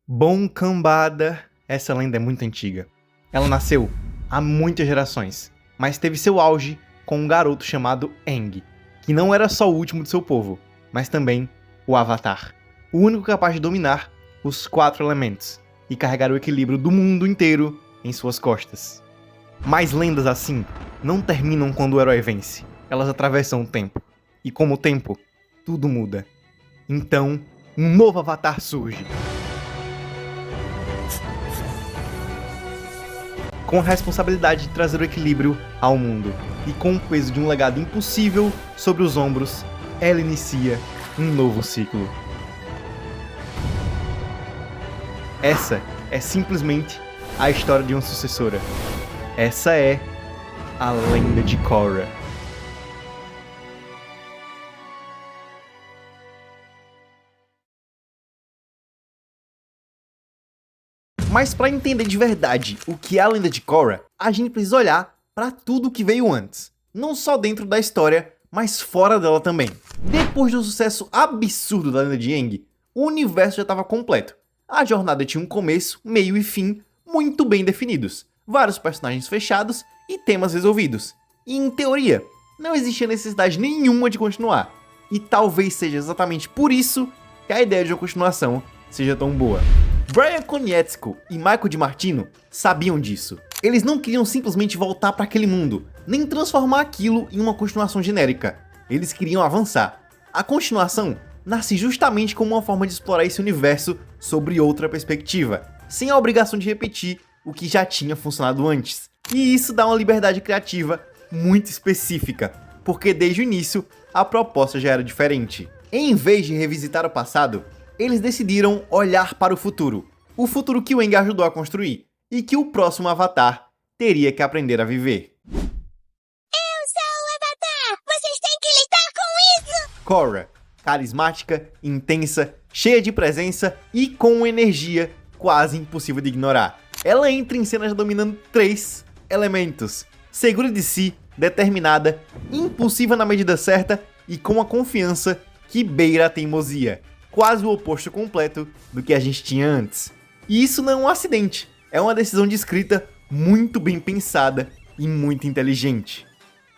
Bom cambada, essa lenda é muito antiga. Ela nasceu há muitas gerações, mas teve seu auge com um garoto chamado Aang, que não era só o último de seu povo, mas também o Avatar, o único capaz de dominar os 4 elementos e carregar o equilíbrio do mundo inteiro em suas costas. Mas lendas assim não terminam quando o herói vence, elas atravessam o tempo, e como o tempo, tudo muda. Então, um novo Avatar surge. Com a responsabilidade de trazer o equilíbrio ao mundo, e com o peso de um legado impossível sobre os ombros, ela inicia um novo ciclo. Essa é simplesmente a história de uma sucessora. Essa é a lenda de Korra. Mas para entender de verdade o que é a lenda de Korra, a gente precisa olhar para tudo que veio antes. Não só dentro da história, mas fora dela também. Depois do sucesso absurdo da lenda de Aang, o universo já estava completo. A jornada tinha um começo, meio e fim muito bem definidos. Vários personagens fechados e temas resolvidos. E em teoria, não existia necessidade nenhuma de continuar. E talvez seja exatamente por isso que a ideia de uma continuação seja tão boa. Bryan Konietzko e Michael DiMartino sabiam disso. Eles não queriam simplesmente voltar para aquele mundo, nem transformar aquilo em uma continuação genérica. Eles queriam avançar. A continuação nasce justamente como uma forma de explorar esse universo sobre outra perspectiva, sem a obrigação de repetir o que já tinha funcionado antes. E isso dá uma liberdade criativa muito específica, porque desde o início a proposta já era diferente. Em vez de revisitar o passado, eles decidiram olhar para o futuro que o Aang ajudou a construir, e que o próximo Avatar teria que aprender a viver. Eu sou o Avatar! Vocês têm que lidar com isso! Korra, carismática, intensa, cheia de presença e com uma energia quase impossível de ignorar. Ela entra em cena já dominando 3 elementos: segura de si, determinada, impulsiva na medida certa e com a confiança que beira a teimosia. Quase o oposto completo do que a gente tinha antes. E isso não é um acidente, é uma decisão de escrita muito bem pensada e muito inteligente.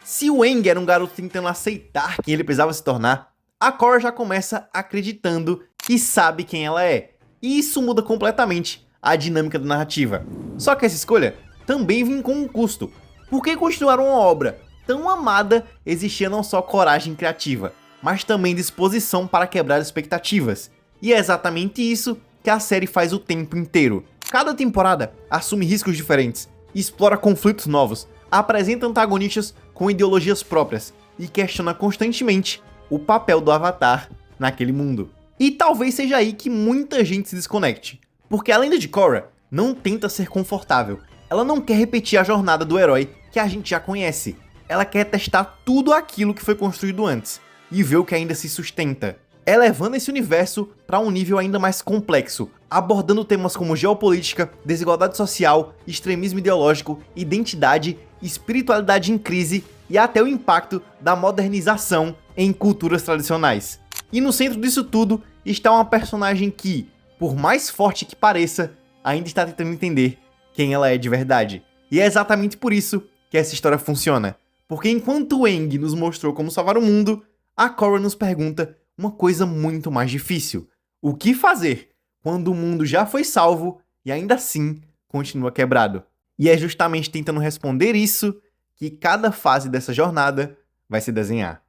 Se o Aang era um garoto tentando aceitar quem ele precisava se tornar, a Korra já começa acreditando que sabe quem ela é. E isso muda completamente a dinâmica da narrativa. Só que essa escolha também vem com um custo, porque continuar uma obra tão amada existia não só coragem criativa, mas também disposição para quebrar expectativas. E é exatamente isso que a série faz o tempo inteiro. Cada temporada assume riscos diferentes, explora conflitos novos, apresenta antagonistas com ideologias próprias e questiona constantemente o papel do Avatar naquele mundo. E talvez seja aí que muita gente se desconecte, porque a lenda de Korra não tenta ser confortável. Ela não quer repetir a jornada do herói que a gente já conhece. Ela quer testar tudo aquilo que foi construído antes e ver o que ainda se sustenta, elevando esse universo para um nível ainda mais complexo, abordando temas como geopolítica, desigualdade social, extremismo ideológico, identidade, espiritualidade em crise e até o impacto da modernização em culturas tradicionais. E no centro disso tudo está uma personagem que, por mais forte que pareça, ainda está tentando entender quem ela é de verdade. E é exatamente por isso que essa história funciona, porque enquanto o Aang nos mostrou como salvar o mundo, a Korra nos pergunta uma coisa muito mais difícil: o que fazer quando o mundo já foi salvo e ainda assim continua quebrado? E é justamente tentando responder isso que cada fase dessa jornada vai se desenhar.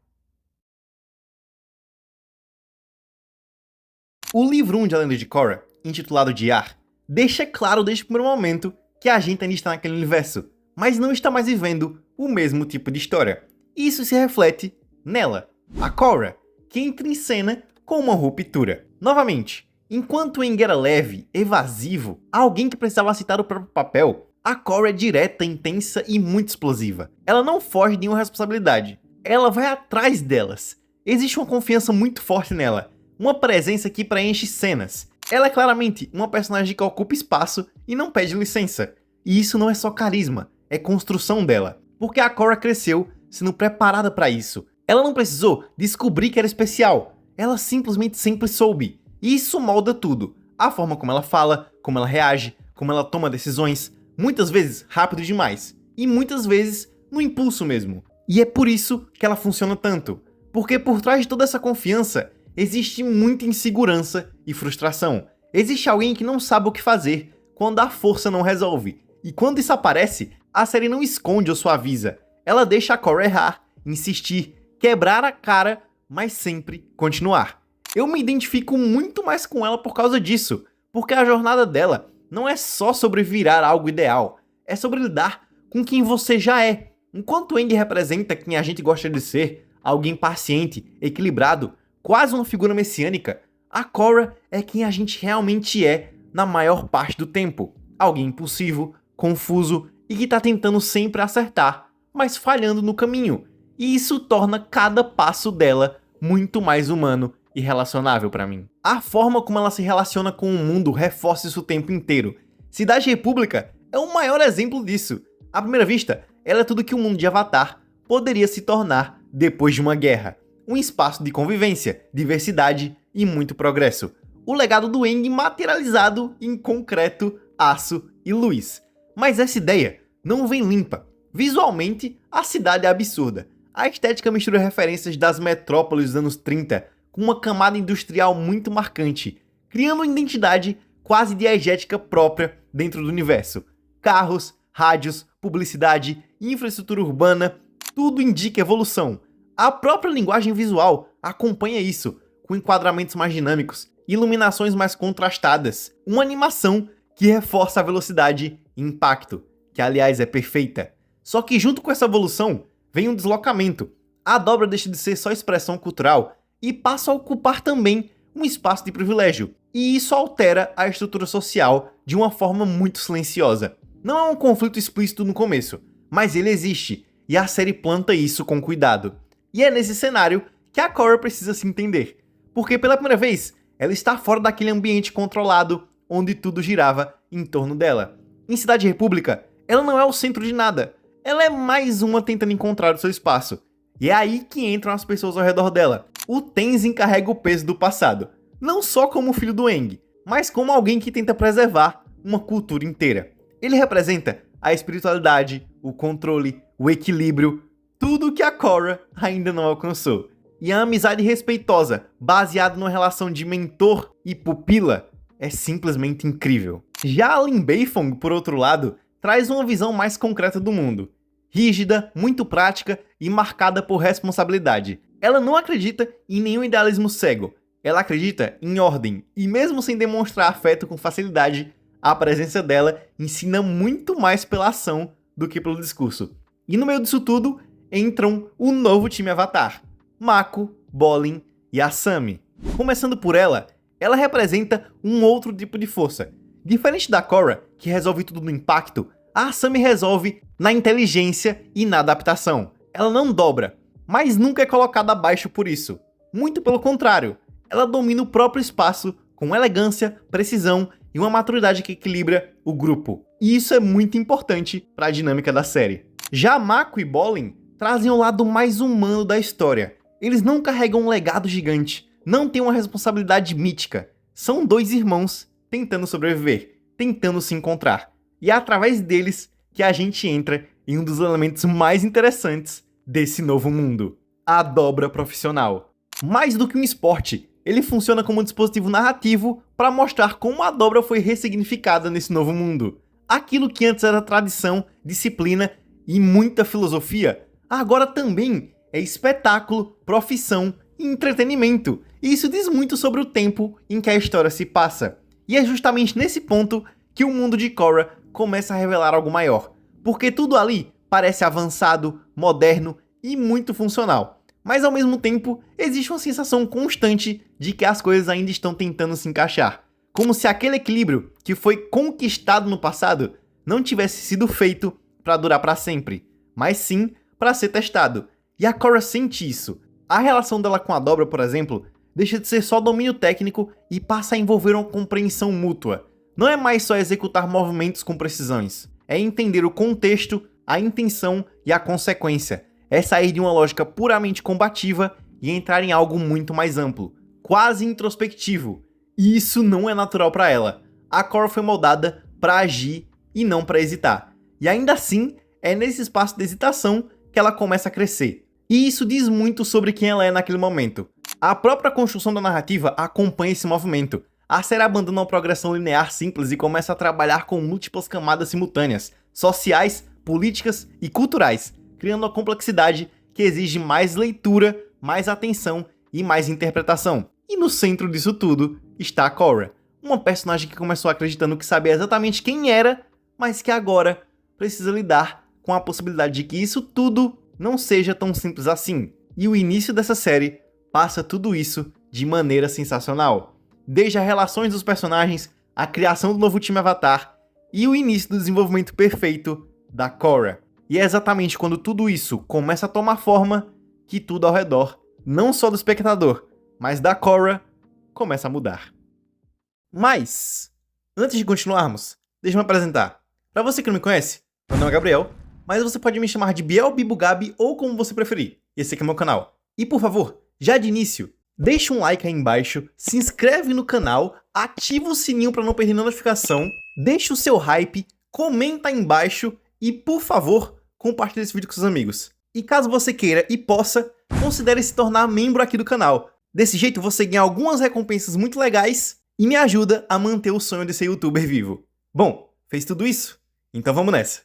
O livro 1 de A Lenda de Korra, intitulado de Ar, deixa claro desde o primeiro momento que a gente ainda está naquele universo, mas não está mais vivendo o mesmo tipo de história. Isso se reflete nela, a Korra, que entra em cena com uma ruptura. Novamente, enquanto Aang era leve, evasivo, alguém que precisava aceitar o próprio papel, a Korra é direta, intensa e muito explosiva. Ela não foge de nenhuma responsabilidade, ela vai atrás delas. Existe uma confiança muito forte nela, uma presença que preenche cenas. Ela é claramente uma personagem que ocupa espaço e não pede licença. E isso não é só carisma, é construção dela, porque a Korra cresceu sendo preparada para isso. Ela não precisou descobrir que era especial, ela simplesmente sempre soube. E isso molda tudo, A forma como ela fala, como ela reage, como ela toma decisões, muitas vezes rápido demais, e muitas vezes no impulso mesmo. E é por isso que ela funciona tanto, porque por trás de toda essa confiança existe muita insegurança e frustração. Existe alguém que não sabe o que fazer quando a força não resolve, e quando isso aparece, a série não esconde ou suaviza, ela deixa a Korra errar, insistir, quebrar a cara, mas sempre continuar. Eu me identifico muito mais com ela por causa disso, porque a jornada dela não é só sobre virar algo ideal, é sobre lidar com quem você já é. Enquanto Aang representa quem a gente gosta de ser, alguém paciente, equilibrado, quase uma figura messiânica, a Korra é quem a gente realmente é na maior parte do tempo. Alguém impulsivo, confuso e que tá tentando sempre acertar, mas falhando no caminho. E isso torna cada passo dela muito mais humano e relacionável pra mim. A forma como ela se relaciona com o mundo reforça isso o tempo inteiro. Cidade República é o maior exemplo disso. À primeira vista, ela é tudo que o mundo de Avatar poderia se tornar depois de uma guerra. Um espaço de convivência, diversidade e muito progresso. O legado do Aang materializado em concreto, aço e luz. Mas essa ideia não vem limpa. Visualmente, a cidade é absurda. A estética mistura referências das metrópoles dos anos 30 com uma camada industrial muito marcante, criando uma identidade quase diegética própria dentro do universo. Carros, rádios, publicidade, infraestrutura urbana, tudo indica evolução. A própria linguagem visual acompanha isso, com enquadramentos mais dinâmicos, iluminações mais contrastadas, uma animação que reforça a velocidade e impacto, que aliás é perfeita. Só que junto com essa evolução, vem um deslocamento. A dobra deixa de ser só expressão cultural e passa a ocupar também um espaço de privilégio. E isso altera a estrutura social de uma forma muito silenciosa. Não é um conflito explícito no começo, mas ele existe, e a série planta isso com cuidado. E é nesse cenário que a Korra precisa se entender, porque pela primeira vez, ela está fora daquele ambiente controlado, onde tudo girava em torno dela. Em Cidade República, ela não é o centro de nada, ela é mais uma tentando encontrar o seu espaço. E é aí que entram as pessoas ao redor dela. O Tenzin carrega o peso do passado, não só como filho do Aang, mas como alguém que tenta preservar uma cultura inteira. Ele representa a espiritualidade, o controle, o equilíbrio, tudo que a Korra ainda não alcançou. E a amizade respeitosa, baseada numa relação de mentor e pupila, é simplesmente incrível. Já a Lin Beifong, por outro lado, traz uma visão mais concreta do mundo. Rígida, muito prática e marcada por responsabilidade. Ela não acredita em nenhum idealismo cego. Ela acredita em ordem, e mesmo sem demonstrar afeto com facilidade, a presença dela ensina muito mais pela ação do que pelo discurso. E no meio disso tudo, entram o novo time Avatar. Mako, Bolin e Asami. Começando por ela representa um outro tipo de força. Diferente da Korra, que resolve tudo no impacto, a Asami resolve na inteligência e na adaptação. Ela não dobra, mas nunca é colocada abaixo por isso. Muito pelo contrário, ela domina o próprio espaço com elegância, precisão e uma maturidade que equilibra o grupo. E isso é muito importante para a dinâmica da série. Já Mako e Bolin trazem o lado mais humano da história. Eles não carregam um legado gigante, não têm uma responsabilidade mítica. São dois irmãos tentando sobreviver, tentando se encontrar. E é através deles que a gente entra em um dos elementos mais interessantes desse novo mundo: a dobra profissional. Mais do que um esporte, ele funciona como um dispositivo narrativo para mostrar como a dobra foi ressignificada nesse novo mundo. Aquilo que antes era tradição, disciplina e muita filosofia, agora também é espetáculo, profissão e entretenimento. E isso diz muito sobre o tempo em que a história se passa. E é justamente nesse ponto que o mundo de Korra começa a revelar algo maior, porque tudo ali parece avançado, moderno e muito funcional. Mas ao mesmo tempo, existe uma sensação constante de que as coisas ainda estão tentando se encaixar. Como se aquele equilíbrio que foi conquistado no passado não tivesse sido feito para durar para sempre, mas sim para ser testado. E a Korra sente isso. A relação dela com a dobra, por exemplo, deixa de ser só domínio técnico e passa a envolver uma compreensão mútua. Não é mais só executar movimentos com precisões. É entender o contexto, a intenção e a consequência. É sair de uma lógica puramente combativa e entrar em algo muito mais amplo, quase introspectivo. E isso não é natural para ela. A Korra foi moldada para agir e não para hesitar. E ainda assim, é nesse espaço de hesitação que ela começa a crescer. E isso diz muito sobre quem ela é naquele momento. A própria construção da narrativa acompanha esse movimento. A série abandona uma progressão linear simples e começa a trabalhar com múltiplas camadas simultâneas, sociais, políticas e culturais, criando uma complexidade que exige mais leitura, mais atenção e mais interpretação. E no centro disso tudo está a Korra, uma personagem que começou acreditando que sabia exatamente quem era, mas que agora precisa lidar com a possibilidade de que isso tudo não seja tão simples assim. E o início dessa série passa tudo isso de maneira sensacional. Desde as relações dos personagens, a criação do novo time Avatar e o início do desenvolvimento perfeito da Korra. E é exatamente quando tudo isso começa a tomar forma que tudo ao redor, não só do espectador, mas da Korra, começa a mudar. Mas, antes de continuarmos, deixa eu me apresentar. Para você que não me conhece, meu nome é Gabriel, mas você pode me chamar de Biel, Bibo, Gabi ou como você preferir. Esse aqui é meu canal. E por favor, já de início, deixa um like aí embaixo, se inscreve no canal, ativa o sininho para não perder notificação, deixa o seu hype, comenta aí embaixo e, por favor, compartilhe esse vídeo com seus amigos. E caso você queira e possa, considere se tornar membro aqui do canal. Desse jeito você ganha algumas recompensas muito legais e me ajuda a manter o sonho de ser youtuber vivo. Bom, fez tudo isso? Então vamos nessa.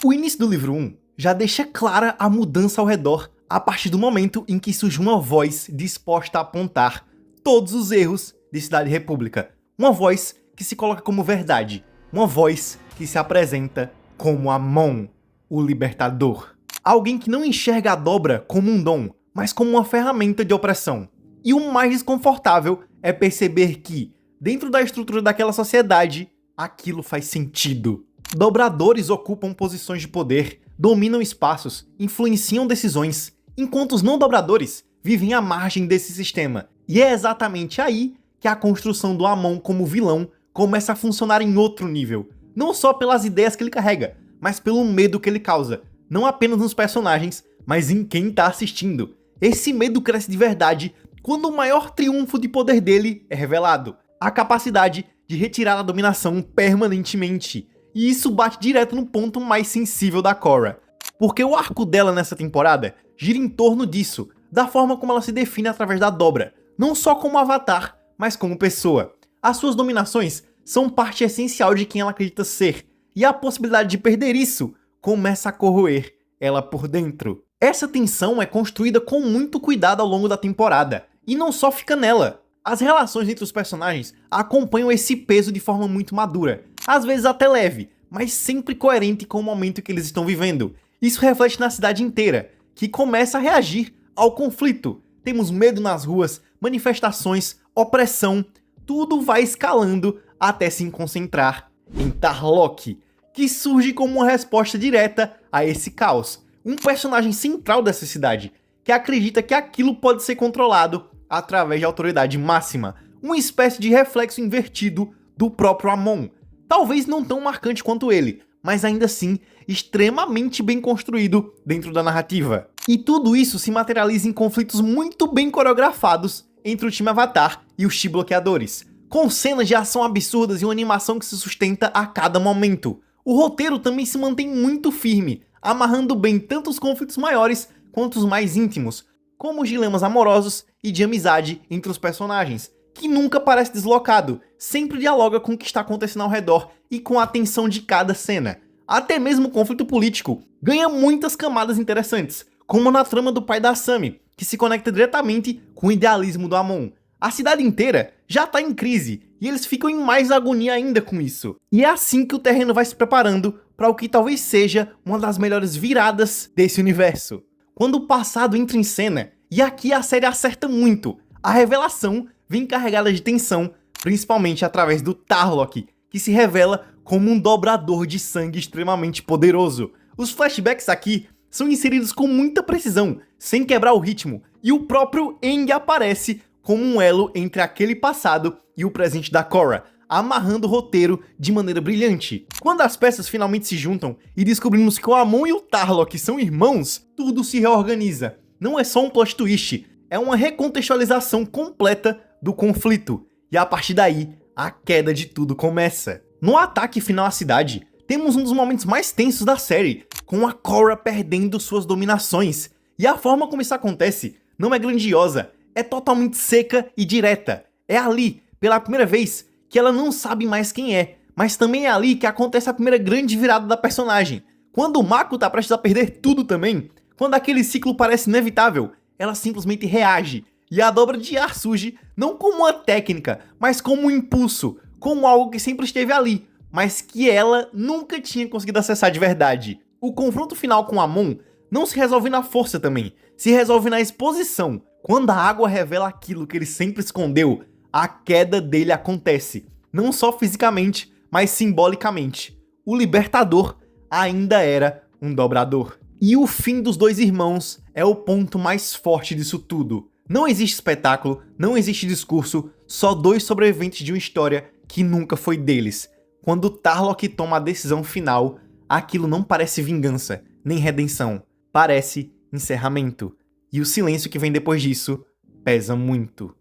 O início do livro 1 já deixa clara a mudança ao redor a partir do momento em que surge uma voz disposta a apontar todos os erros de Cidade República. Uma voz que se coloca como verdade. Uma voz que se apresenta como Amon, o libertador. Alguém que não enxerga a dobra como um dom, mas como uma ferramenta de opressão. E o mais desconfortável é perceber que, dentro da estrutura daquela sociedade, aquilo faz sentido. Dobradores ocupam posições de poder, dominam espaços, influenciam decisões, enquanto os não dobradores vivem à margem desse sistema. E é exatamente aí que a construção do Amon como vilão começa a funcionar em outro nível. Não só pelas ideias que ele carrega, mas pelo medo que ele causa. Não apenas nos personagens, mas em quem tá assistindo. Esse medo cresce de verdade quando o maior triunfo de poder dele é revelado. A capacidade de retirar a dominação permanentemente. E isso bate direto no ponto mais sensível da Korra. Porque o arco dela nessa temporada gira em torno disso, da forma como ela se define através da dobra. Não só como avatar, mas como pessoa. As suas dominações são parte essencial de quem ela acredita ser. E a possibilidade de perder isso começa a corroer ela por dentro. Essa tensão é construída com muito cuidado ao longo da temporada. E não só fica nela. As relações entre os personagens acompanham esse peso de forma muito madura. Às vezes até leve, mas sempre coerente com o momento que eles estão vivendo. Isso reflete na cidade inteira, que começa a reagir ao conflito. Temos medo nas ruas, manifestações, opressão, tudo vai escalando até se concentrar em Tarlok, que surge como uma resposta direta a esse caos. Um personagem central dessa cidade, que acredita que aquilo pode ser controlado através de autoridade máxima, uma espécie de reflexo invertido do próprio Amon. Talvez não tão marcante quanto ele, mas ainda assim extremamente bem construído dentro da narrativa. E tudo isso se materializa em conflitos muito bem coreografados entre o time Avatar e os Chi bloqueadores, com cenas de ação absurdas e uma animação que se sustenta a cada momento. O roteiro também se mantém muito firme, amarrando bem tanto os conflitos maiores quanto os mais íntimos, como os dilemas amorosos e de amizade entre os personagens, que nunca parece deslocado, sempre dialoga com o que está acontecendo ao redor e com a atenção de cada cena. Até mesmo o conflito político ganha muitas camadas interessantes, como na trama do pai da Asami, que se conecta diretamente com o idealismo do Amon. A cidade inteira já tá em crise, e eles ficam em mais agonia ainda com isso. E é assim que o terreno vai se preparando para o que talvez seja uma das melhores viradas desse universo. Quando o passado entra em cena, e aqui a série acerta muito, a revelação vem carregada de tensão, principalmente através do Tarlok, que se revela como um dobrador de sangue extremamente poderoso. Os flashbacks aqui são inseridos com muita precisão, sem quebrar o ritmo, e o próprio Aang aparece como um elo entre aquele passado e o presente da Korra, amarrando o roteiro de maneira brilhante. Quando as peças finalmente se juntam e descobrimos que o Amon e o Tarlok são irmãos, tudo se reorganiza. Não é só um plot twist, é uma recontextualização completa do conflito, e a partir daí, a queda de tudo começa. No ataque final à cidade, temos um dos momentos mais tensos da série, com a Korra perdendo suas dominações, e a forma como isso acontece não é grandiosa, é totalmente seca e direta. É ali, pela primeira vez, que ela não sabe mais quem é, mas também é ali que acontece a primeira grande virada da personagem. Quando o Mako tá prestes a perder tudo também, quando aquele ciclo parece inevitável, ela simplesmente reage, e a dobra de ar surge não como uma técnica, mas como um impulso, como algo que sempre esteve ali, mas que ela nunca tinha conseguido acessar de verdade. O confronto final com Amon não se resolve na força também, se resolve na exposição. Quando a água revela aquilo que ele sempre escondeu, a queda dele acontece, não só fisicamente, mas simbolicamente. O libertador ainda era um dobrador. E o fim dos dois irmãos é o ponto mais forte disso tudo. Não existe espetáculo, não existe discurso, só dois sobreviventes de uma história que nunca foi deles. Quando Tarlok toma a decisão final, aquilo não parece vingança, nem redenção. Parece encerramento. E o silêncio que vem depois disso pesa muito.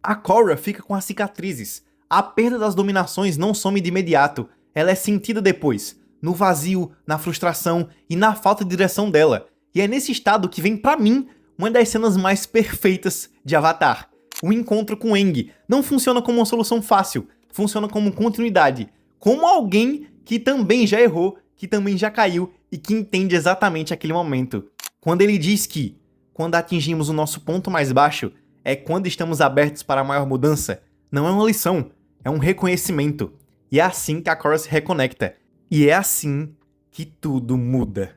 A Korra fica com as cicatrizes. A perda das dominações não some de imediato, ela é sentida depois, no vazio, na frustração e na falta de direção dela. E é nesse estado que vem pra mim uma das cenas mais perfeitas de Avatar. O encontro com Aang não funciona como uma solução fácil, funciona como continuidade, como alguém que também já errou, que também já caiu e que entende exatamente aquele momento. Quando ele diz que, quando atingimos o nosso ponto mais baixo, é quando estamos abertos para a maior mudança, não é uma lição, é um reconhecimento. E é assim que a Korra se reconecta. E é assim que tudo muda.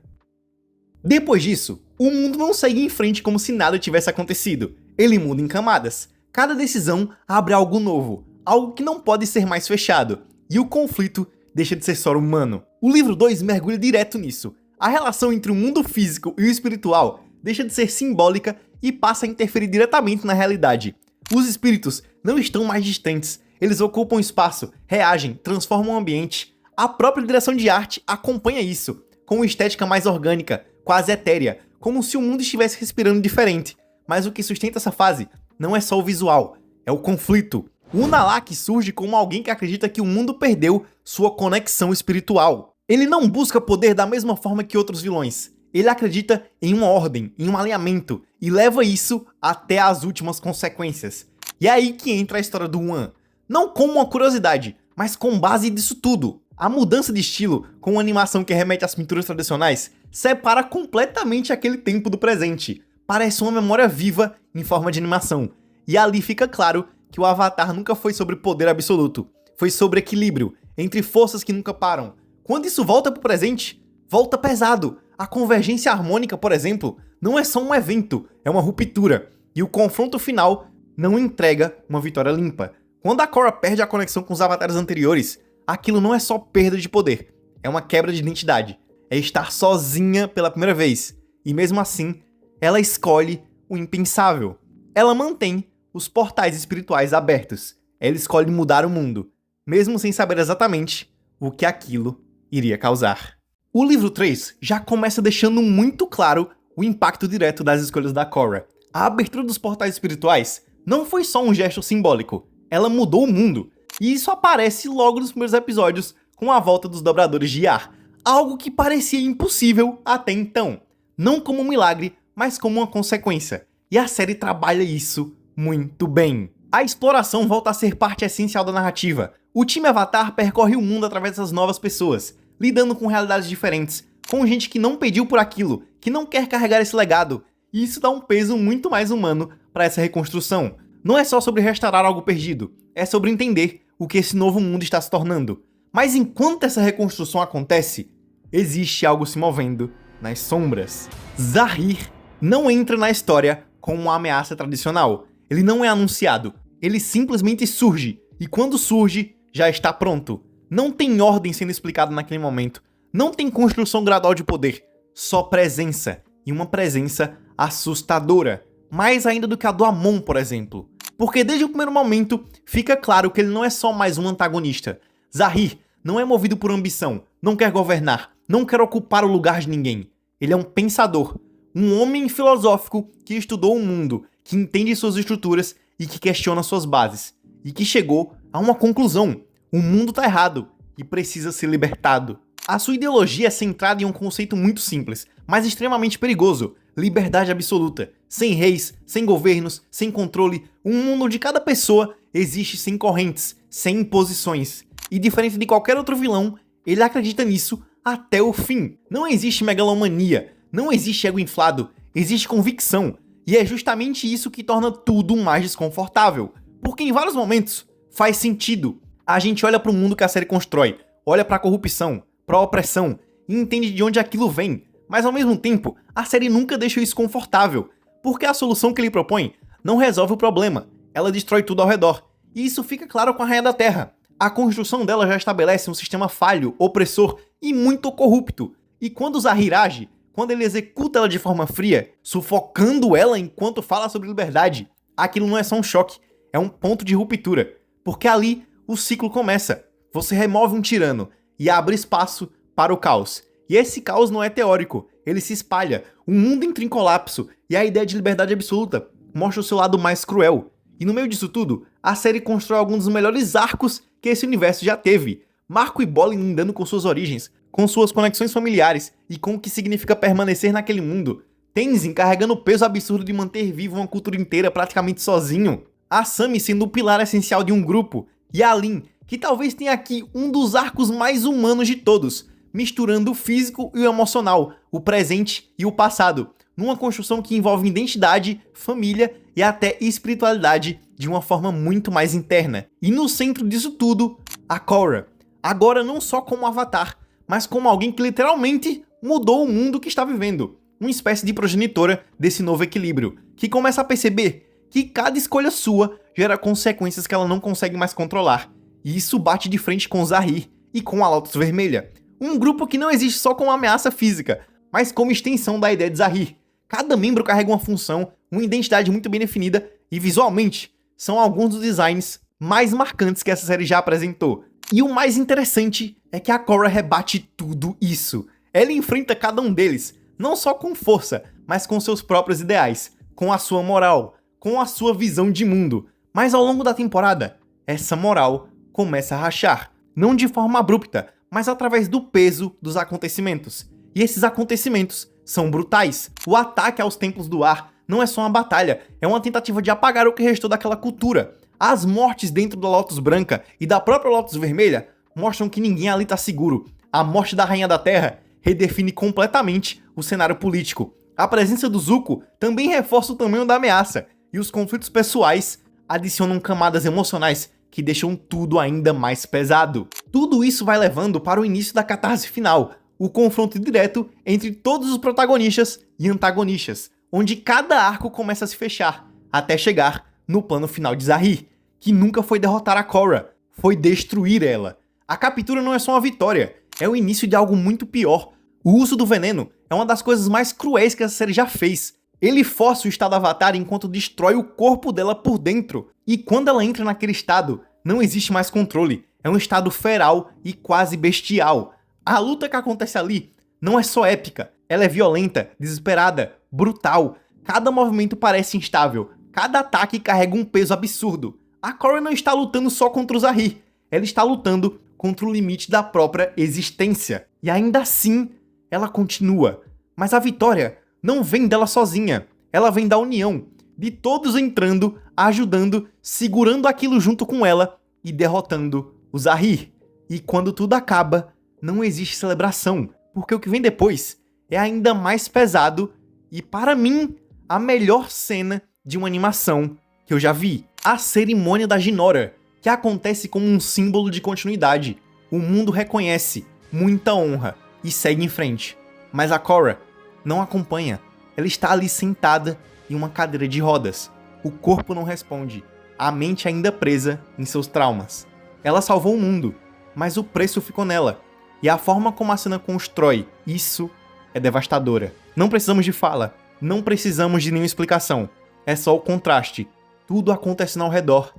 Depois disso, o mundo não segue em frente como se nada tivesse acontecido. Ele muda em camadas. Cada decisão abre algo novo, algo que não pode ser mais fechado. E o conflito deixa de ser só humano. O livro 2 mergulha direto nisso. A relação entre o mundo físico e o espiritual deixa de ser simbólica e passa a interferir diretamente na realidade. Os espíritos não estão mais distantes, eles ocupam espaço, reagem, transformam o ambiente. A própria direção de arte acompanha isso, com uma estética mais orgânica, quase etérea, como se o mundo estivesse respirando diferente. Mas o que sustenta essa fase não é só o visual, é o conflito. O Unalaq surge como alguém que acredita que o mundo perdeu sua conexão espiritual. Ele não busca poder da mesma forma que outros vilões. Ele acredita em uma ordem, em um alinhamento, e leva isso até as últimas consequências. E é aí que entra a história do One. Não como uma curiosidade, mas com base disso tudo. A mudança de estilo, com uma animação que remete às pinturas tradicionais, separa completamente aquele tempo do presente. Parece uma memória viva em forma de animação. E ali fica claro que o Avatar nunca foi sobre poder absoluto. Foi sobre equilíbrio, entre forças que nunca param. Quando isso volta pro presente, volta pesado. A convergência harmônica, por exemplo, não é só um evento, é uma ruptura. E o confronto final não entrega uma vitória limpa. Quando a Korra perde a conexão com os avatares anteriores, aquilo não é só perda de poder, é uma quebra de identidade. É estar sozinha pela primeira vez. E mesmo assim, ela escolhe o impensável. Ela mantém os portais espirituais abertos. Ela escolhe mudar o mundo, mesmo sem saber exatamente o que aquilo iria causar. O livro 3 já começa deixando muito claro o impacto direto das escolhas da Korra. A abertura dos portais espirituais não foi só um gesto simbólico, ela mudou o mundo. E isso aparece logo nos primeiros episódios com a volta dos dobradores de ar, algo que parecia impossível até então. Não como um milagre, mas como uma consequência. E a série trabalha isso muito bem. A exploração volta a ser parte essencial da narrativa. O time Avatar percorre o mundo através dessas novas pessoas, lidando com realidades diferentes, com gente que não pediu por aquilo, que não quer carregar esse legado. E isso dá um peso muito mais humano para essa reconstrução. Não é só sobre restaurar algo perdido, é sobre entender o que esse novo mundo está se tornando. Mas enquanto essa reconstrução acontece, existe algo se movendo nas sombras. Zahir não entra na história como uma ameaça tradicional. Ele não é anunciado, ele simplesmente surge, e quando surge, já está pronto. Não tem ordem sendo explicada naquele momento, não tem construção gradual de poder, só presença, e uma presença assustadora, mais ainda do que a do Amon, por exemplo. Porque desde o primeiro momento, fica claro que ele não é só mais um antagonista. Zahir não é movido por ambição, não quer governar, não quer ocupar o lugar de ninguém. Ele é um pensador, Um homem filosófico que estudou o mundo, que entende suas estruturas e que questiona suas bases. E que chegou a uma conclusão: o mundo tá errado e precisa ser libertado. A sua ideologia é centrada em um conceito muito simples, mas extremamente perigoso: liberdade absoluta. Sem reis, sem governos, sem controle, um mundo onde cada pessoa existe sem correntes, sem imposições. E diferente de qualquer outro vilão, ele acredita nisso até o fim. Não existe megalomania, não existe ego inflado, existe convicção. E é justamente isso que torna tudo mais desconfortável. Porque em vários momentos faz sentido. A gente olha para o mundo que a série constrói, olha para a corrupção, para a opressão e entende de onde aquilo vem. Mas ao mesmo tempo, a série nunca deixa isso confortável. Porque a solução que ele propõe não resolve o problema, ela destrói tudo ao redor. E isso fica claro com a Rainha da Terra. A construção dela já estabelece um sistema falho, opressor e muito corrupto. E quando Zahir age, quando ele executa ela de forma fria, sufocando ela enquanto fala sobre liberdade, aquilo não é só um choque, é um ponto de ruptura. Porque ali o ciclo começa. Você remove um tirano e abre espaço para o caos. E esse caos não é teórico, ele se espalha. O mundo entra em colapso e a ideia de liberdade absoluta mostra o seu lado mais cruel. E no meio disso tudo, a série constrói alguns dos melhores arcos que esse universo já teve. Marco e Bolin lidando com suas origens, com suas conexões familiares e com o que significa permanecer naquele mundo. Tenzin carregando o peso absurdo de manter viva uma cultura inteira praticamente sozinho. Asami sendo o pilar essencial de um grupo. E a Lin, que talvez tenha aqui um dos arcos mais humanos de todos, misturando o físico e o emocional, o presente e o passado, numa construção que envolve identidade, família e até espiritualidade de uma forma muito mais interna. E no centro disso tudo, a Korra. Agora não só como avatar, mas como alguém que literalmente mudou o mundo que está vivendo. Uma espécie de progenitora desse novo equilíbrio, que começa a perceber que cada escolha sua gera consequências que ela não consegue mais controlar. E isso bate de frente com Zahir e com a Lotus Vermelha. Um grupo que não existe só como ameaça física, mas como extensão da ideia de Zahir. Cada membro carrega uma função, uma identidade muito bem definida e visualmente são alguns dos designs mais marcantes que essa série já apresentou. E o mais interessante é que a Korra rebate tudo isso. Ela enfrenta cada um deles, não só com força, mas com seus próprios ideais, com a sua moral, com a sua visão de mundo. Mas ao longo da temporada, essa moral começa a rachar. Não de forma abrupta, mas através do peso dos acontecimentos. E esses acontecimentos são brutais. O ataque aos Templos do Ar não é só uma batalha, é uma tentativa de apagar o que restou daquela cultura. As mortes dentro da Lotus Branca e da própria Lotus Vermelha mostram que ninguém ali tá seguro. A morte da Rainha da Terra redefine completamente o cenário político. A presença do Zuko também reforça o tamanho da ameaça, e os conflitos pessoais adicionam camadas emocionais que deixam tudo ainda mais pesado. Tudo isso vai levando para o início da catarse final, o confronto direto entre todos os protagonistas e antagonistas, onde cada arco começa a se fechar, até chegar no plano final de Zahir, que nunca foi derrotar a Korra, foi destruir ela. A captura não é só uma vitória, é o início de algo muito pior. O uso do veneno é uma das coisas mais cruéis que essa série já fez. Ele força o estado Avatar enquanto destrói o corpo dela por dentro. E quando ela entra naquele estado, não existe mais controle. É um estado feral e quase bestial. A luta que acontece ali não é só épica. Ela é violenta, desesperada, brutal. Cada movimento parece instável. Cada ataque carrega um peso absurdo. A Korra não está lutando só contra o Zahir. Ela está lutando contra o limite da própria existência. E ainda assim, ela continua. Mas a vitória não vem dela sozinha. Ela vem da união. De todos entrando, ajudando, segurando aquilo junto com ela e derrotando o Zahir. E quando tudo acaba, não existe celebração. Porque o que vem depois é ainda mais pesado e, para mim, a melhor cena de uma animação que eu já vi. A cerimônia da Jinora, que acontece como um símbolo de continuidade. O mundo reconhece, muita honra, e segue em frente. Mas a Korra não acompanha. Ela está ali sentada em uma cadeira de rodas. O corpo não responde. A mente ainda presa em seus traumas. Ela salvou o mundo, mas o preço ficou nela. E a forma como a cena constrói isso é devastadora. Não precisamos de fala. Não precisamos de nenhuma explicação. É só o contraste. Tudo acontecendo ao redor.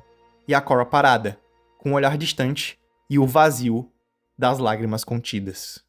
E a Korra parada, com um olhar distante e o vazio das lágrimas contidas.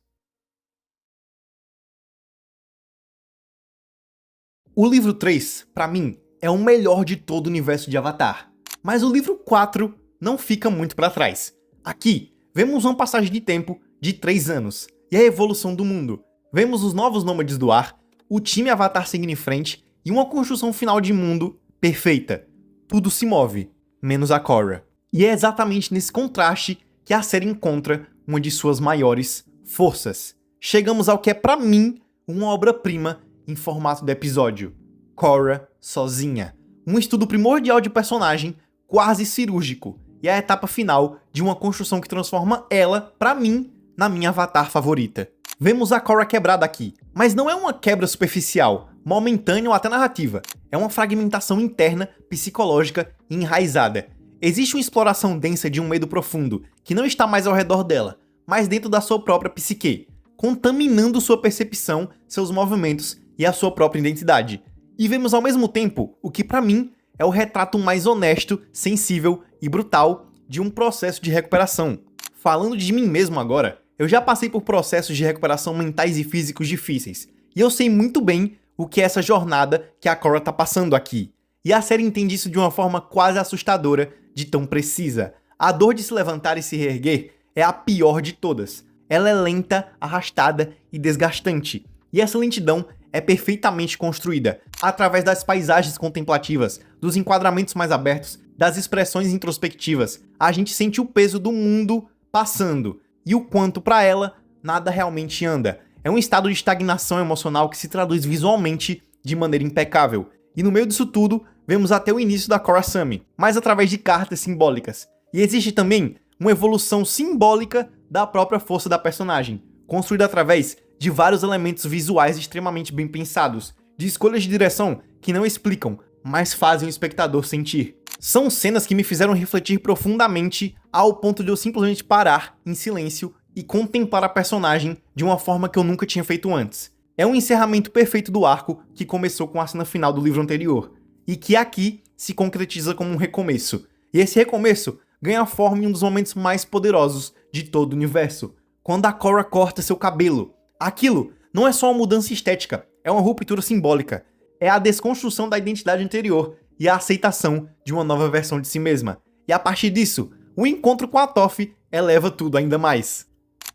O livro 3, pra mim, é o melhor de todo o universo de Avatar. Mas o livro 4 não fica muito pra trás. Aqui, vemos uma passagem de tempo de 3 anos e a evolução do mundo. Vemos os novos nômades do ar, o time Avatar seguindo em frente e uma construção final de mundo perfeita. Tudo se move, menos a Korra. E é exatamente nesse contraste que a série encontra uma de suas maiores forças. Chegamos ao que é, pra mim, uma obra-prima em formato de episódio. Korra sozinha. Um estudo primordial de personagem, quase cirúrgico, e a etapa final de uma construção que transforma ela, pra mim, na minha Avatar favorita. Vemos a Korra quebrada aqui, mas não é uma quebra superficial, momentânea ou até narrativa. É uma fragmentação interna, psicológica e enraizada. Existe uma exploração densa de um medo profundo, que não está mais ao redor dela, mas dentro da sua própria psique, contaminando sua percepção, seus movimentos e a sua própria identidade. E vemos ao mesmo tempo o que pra mim é o retrato mais honesto, sensível e brutal de um processo de recuperação. Falando de mim mesmo agora, eu já passei por processos de recuperação mentais e físicos difíceis, e eu sei muito bem o que é essa jornada que a Korra tá passando aqui. E a série entende isso de uma forma quase assustadora, de tão precisa. A dor de se levantar e se reerguer é a pior de todas. Ela é lenta, arrastada e desgastante. E essa lentidão é perfeitamente construída, através das paisagens contemplativas, dos enquadramentos mais abertos, das expressões introspectivas. A gente sente o peso do mundo passando, e o quanto pra ela, nada realmente anda. É um estado de estagnação emocional que se traduz visualmente de maneira impecável. E no meio disso tudo, vemos até o início da Korra Sami, mas através de cartas simbólicas. E existe também uma evolução simbólica da própria força da personagem, construída através de vários elementos visuais extremamente bem pensados, de escolhas de direção que não explicam, mas fazem o espectador sentir. São cenas que me fizeram refletir profundamente ao ponto de eu simplesmente parar em silêncio e contemplar a personagem de uma forma que eu nunca tinha feito antes. É um encerramento perfeito do arco que começou com a cena final do livro anterior, e que aqui se concretiza como um recomeço. E esse recomeço ganha forma em um dos momentos mais poderosos de todo o universo, quando a Korra corta seu cabelo. Aquilo não é só uma mudança estética, é uma ruptura simbólica. É a desconstrução da identidade anterior e a aceitação de uma nova versão de si mesma. E a partir disso, o encontro com a Toph eleva tudo ainda mais.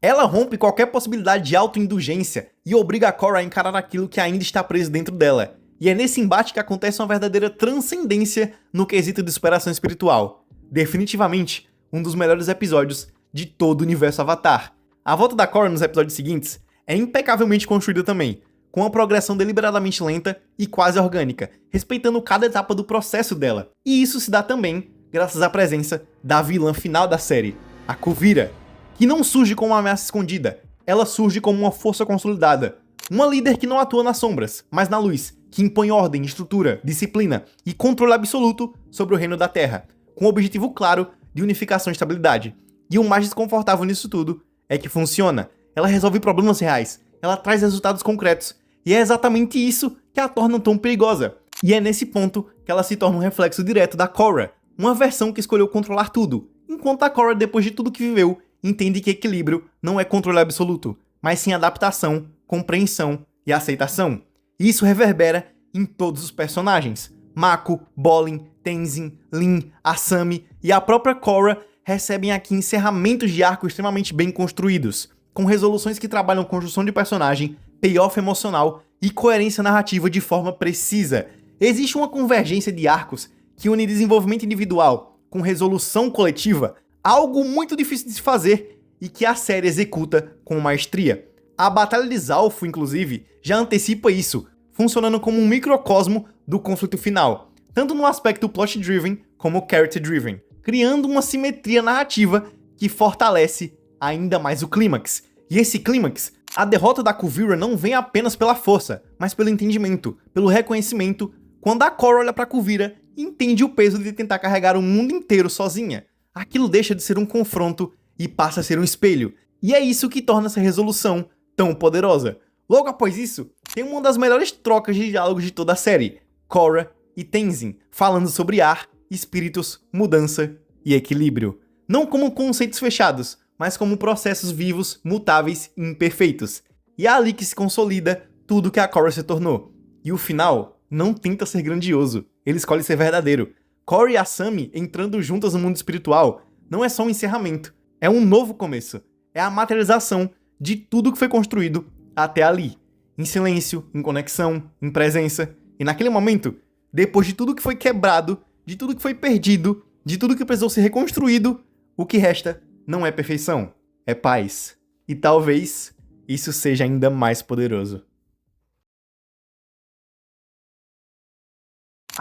Ela rompe qualquer possibilidade de autoindulgência e obriga a Korra a encarar aquilo que ainda está preso dentro dela. E é nesse embate que acontece uma verdadeira transcendência no quesito de superação espiritual. Definitivamente, um dos melhores episódios de todo o universo Avatar. A volta da Korra nos episódios seguintes é impecavelmente construída também, com uma progressão deliberadamente lenta e quase orgânica, respeitando cada etapa do processo dela. E isso se dá também graças à presença da vilã final da série, a Kuvira, que não surge como uma ameaça escondida, ela surge como uma força consolidada. Uma líder que não atua nas sombras, mas na luz, que impõe ordem, estrutura, disciplina e controle absoluto sobre o reino da Terra, com o objetivo claro de unificação e estabilidade. E o mais desconfortável nisso tudo é que funciona. Ela resolve problemas reais, ela traz resultados concretos, e é exatamente isso que a torna tão perigosa. E é nesse ponto que ela se torna um reflexo direto da Korra, uma versão que escolheu controlar tudo, enquanto a Korra, depois de tudo que viveu, entende que equilíbrio não é controle absoluto, mas sim adaptação, compreensão e aceitação. E isso reverbera em todos os personagens. Mako, Bolin, Tenzin, Lin, Asami e a própria Korra recebem aqui encerramentos de arco extremamente bem construídos, com resoluções que trabalham construção de personagem, payoff emocional e coerência narrativa de forma precisa. Existe uma convergência de arcos que une desenvolvimento individual com resolução coletiva, algo muito difícil de se fazer e que a série executa com maestria. A Batalha de Zalfo, inclusive, já antecipa isso, funcionando como um microcosmo do conflito final, tanto no aspecto plot-driven como character-driven, criando uma simetria narrativa que fortalece ainda mais o clímax. E esse clímax, a derrota da Kuvira não vem apenas pela força, mas pelo entendimento, pelo reconhecimento, quando a Korra olha pra Kuvira e entende o peso de tentar carregar o mundo inteiro sozinha. Aquilo deixa de ser um confronto e passa a ser um espelho. E é isso que torna essa resolução tão poderosa. Logo após isso, tem uma das melhores trocas de diálogos de toda a série, Korra e Tenzin, falando sobre ar, espíritos, mudança e equilíbrio. Não como conceitos fechados, mas como processos vivos, mutáveis e imperfeitos. E é ali que se consolida tudo que a Korra se tornou. E o final não tenta ser grandioso, ele escolhe ser verdadeiro. Corey e Asami entrando juntas no mundo espiritual não é só um encerramento, é um novo começo. É a materialização de tudo que foi construído até ali. Em silêncio, em conexão, em presença. E naquele momento, depois de tudo que foi quebrado, de tudo que foi perdido, de tudo que precisou ser reconstruído, o que resta não é perfeição, é paz. E talvez isso seja ainda mais poderoso.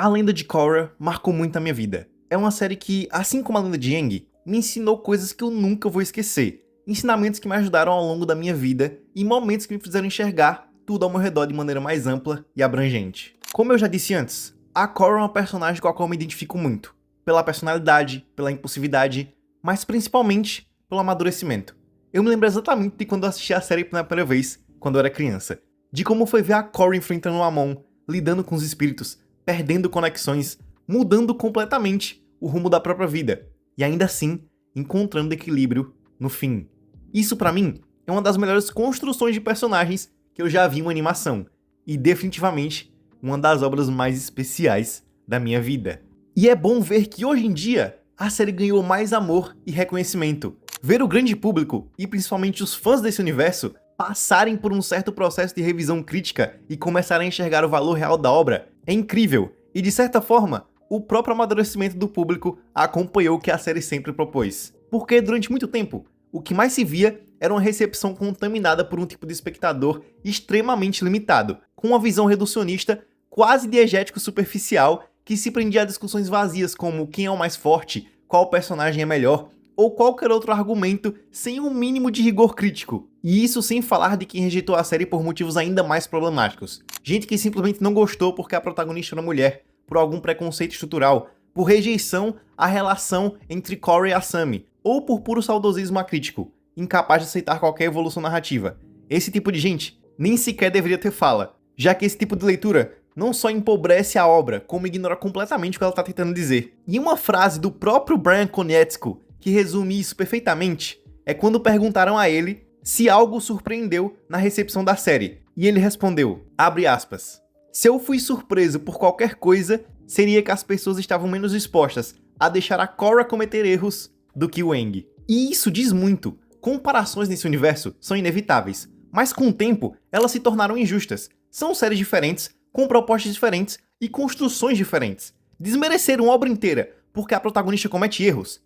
A Lenda de Korra marcou muito a minha vida. É uma série que, assim como a Lenda de Aang, me ensinou coisas que eu nunca vou esquecer. Ensinamentos que me ajudaram ao longo da minha vida e momentos que me fizeram enxergar tudo ao meu redor de maneira mais ampla e abrangente. Como eu já disse antes, a Korra é uma personagem com a qual eu me identifico muito. Pela personalidade, pela impulsividade, mas principalmente pelo amadurecimento. Eu me lembro exatamente de quando eu assisti a série pela primeira vez, quando eu era criança. De como foi ver a Korra enfrentando o Amon, lidando com os espíritos, perdendo conexões, mudando completamente o rumo da própria vida. E ainda assim, encontrando equilíbrio no fim. Isso pra mim é uma das melhores construções de personagens que eu já vi em uma animação. E definitivamente uma das obras mais especiais da minha vida. E é bom ver que hoje em dia a série ganhou mais amor e reconhecimento. Ver o grande público, e principalmente os fãs desse universo, passarem por um certo processo de revisão crítica e começarem a enxergar o valor real da obra é incrível. E de certa forma, o próprio amadurecimento do público acompanhou o que a série sempre propôs. Porque durante muito tempo, o que mais se via era uma recepção contaminada por um tipo de espectador extremamente limitado, com uma visão reducionista quase diegético superficial que se prendia a discussões vazias como quem é o mais forte, qual personagem é melhor, ou qualquer outro argumento sem um mínimo de rigor crítico. E isso sem falar de quem rejeitou a série por motivos ainda mais problemáticos. Gente que simplesmente não gostou porque a protagonista era mulher, por algum preconceito estrutural, por rejeição à relação entre Korra e Asami, ou por puro saudosismo acrítico, incapaz de aceitar qualquer evolução narrativa. Esse tipo de gente nem sequer deveria ter fala, já que esse tipo de leitura não só empobrece a obra, como ignora completamente o que ela está tentando dizer. E uma frase do próprio Bryan Konietzko, que resume isso perfeitamente, é quando perguntaram a ele se algo o surpreendeu na recepção da série. E ele respondeu, abre aspas, se eu fui surpreso por qualquer coisa, seria que as pessoas estavam menos dispostas a deixar a Korra cometer erros do que o Aang. E isso diz muito. Comparações nesse universo são inevitáveis, mas com o tempo elas se tornaram injustas. São séries diferentes, com propostas diferentes e construções diferentes. Desmerecer uma obra inteira porque a protagonista comete erros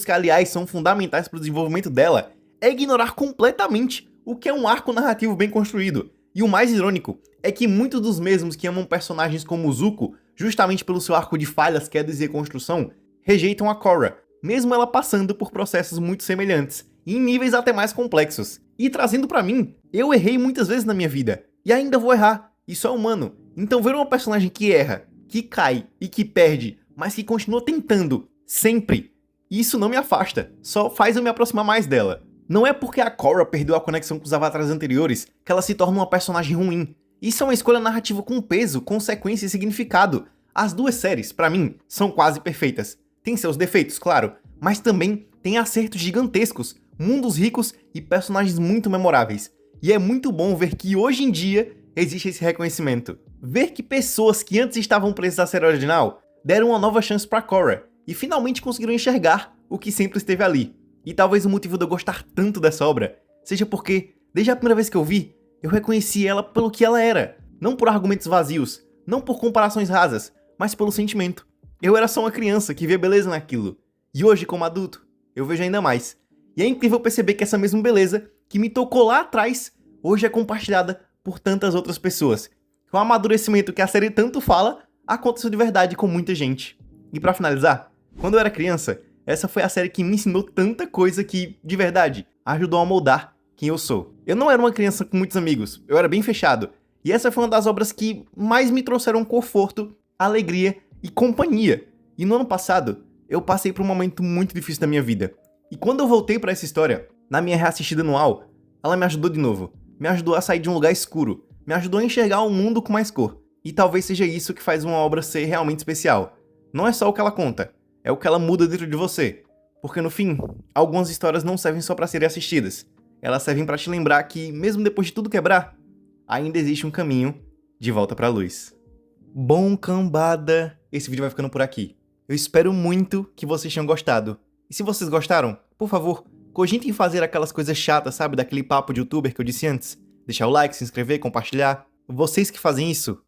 que aliás são fundamentais para o desenvolvimento dela, é ignorar completamente o que é um arco narrativo bem construído. E o mais irônico é que muitos dos mesmos que amam personagens como Zuko, justamente pelo seu arco de falhas, quedas e reconstrução, rejeitam a Korra, mesmo ela passando por processos muito semelhantes, e em níveis até mais complexos. E trazendo pra mim, eu errei muitas vezes na minha vida, e ainda vou errar, isso é humano. Então ver uma personagem que erra, que cai e que perde, mas que continua tentando, sempre, isso não me afasta, só faz eu me aproximar mais dela. Não é porque a Korra perdeu a conexão com os avatares anteriores que ela se torna uma personagem ruim. Isso é uma escolha narrativa com peso, consequência e significado. As duas séries, pra mim, são quase perfeitas. Tem seus defeitos, claro, mas também tem acertos gigantescos, mundos ricos e personagens muito memoráveis. E é muito bom ver que hoje em dia existe esse reconhecimento. Ver que pessoas que antes estavam presas à série original deram uma nova chance pra Korra e finalmente conseguiram enxergar o que sempre esteve ali. E talvez o motivo de eu gostar tanto dessa obra seja porque, desde a primeira vez que eu vi, eu reconheci ela pelo que ela era. Não por argumentos vazios, não por comparações rasas, mas pelo sentimento. Eu era só uma criança que via beleza naquilo. E hoje, como adulto, eu vejo ainda mais. E é incrível perceber que essa mesma beleza, que me tocou lá atrás, hoje é compartilhada por tantas outras pessoas. O amadurecimento que a série tanto fala, aconteceu de verdade com muita gente. E pra finalizar, quando eu era criança, essa foi a série que me ensinou tanta coisa que, de verdade, ajudou a moldar quem eu sou. Eu não era uma criança com muitos amigos, eu era bem fechado. E essa foi uma das obras que mais me trouxeram conforto, alegria e companhia. E no ano passado, eu passei por um momento muito difícil da minha vida. E quando eu voltei pra essa história, na minha reassistida anual, ela me ajudou de novo. Me ajudou a sair de um lugar escuro. Me ajudou a enxergar o mundo com mais cor. E talvez seja isso que faz uma obra ser realmente especial. Não é só o que ela conta, é o que ela muda dentro de você. Porque no fim, algumas histórias não servem só pra serem assistidas. Elas servem pra te lembrar que, mesmo depois de tudo quebrar, ainda existe um caminho de volta pra luz. Bom, cambada, esse vídeo vai ficando por aqui. Eu espero muito que vocês tenham gostado. E se vocês gostaram, por favor, cogitem em fazer aquelas coisas chatas, sabe? Daquele papo de youtuber que eu disse antes. Deixar o like, se inscrever, compartilhar. Vocês que fazem isso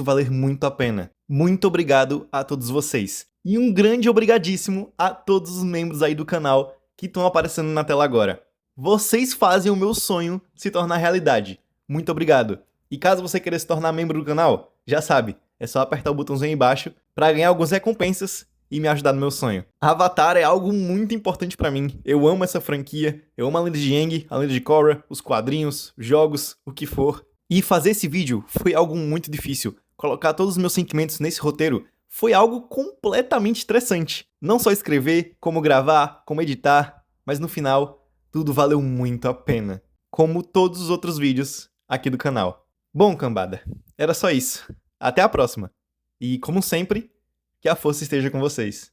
valer muito a pena. Muito obrigado a todos vocês. E um grande obrigadíssimo a todos os membros aí do canal que estão aparecendo na tela agora. Vocês fazem o meu sonho se tornar realidade. Muito obrigado. E caso você queira se tornar membro do canal, já sabe, é só apertar o botãozinho aí embaixo para ganhar algumas recompensas e me ajudar no meu sonho. Avatar é algo muito importante pra mim. Eu amo essa franquia, eu amo a lenda de Aang, a lenda de Korra, os quadrinhos, jogos, o que for. E fazer esse vídeo foi algo muito difícil. Colocar todos os meus sentimentos nesse roteiro foi algo completamente estressante. Não só escrever, como gravar, como editar, mas no final, tudo valeu muito a pena. Como todos os outros vídeos aqui do canal. Bom, cambada, era só isso. Até a próxima. E, como sempre, que a força esteja com vocês.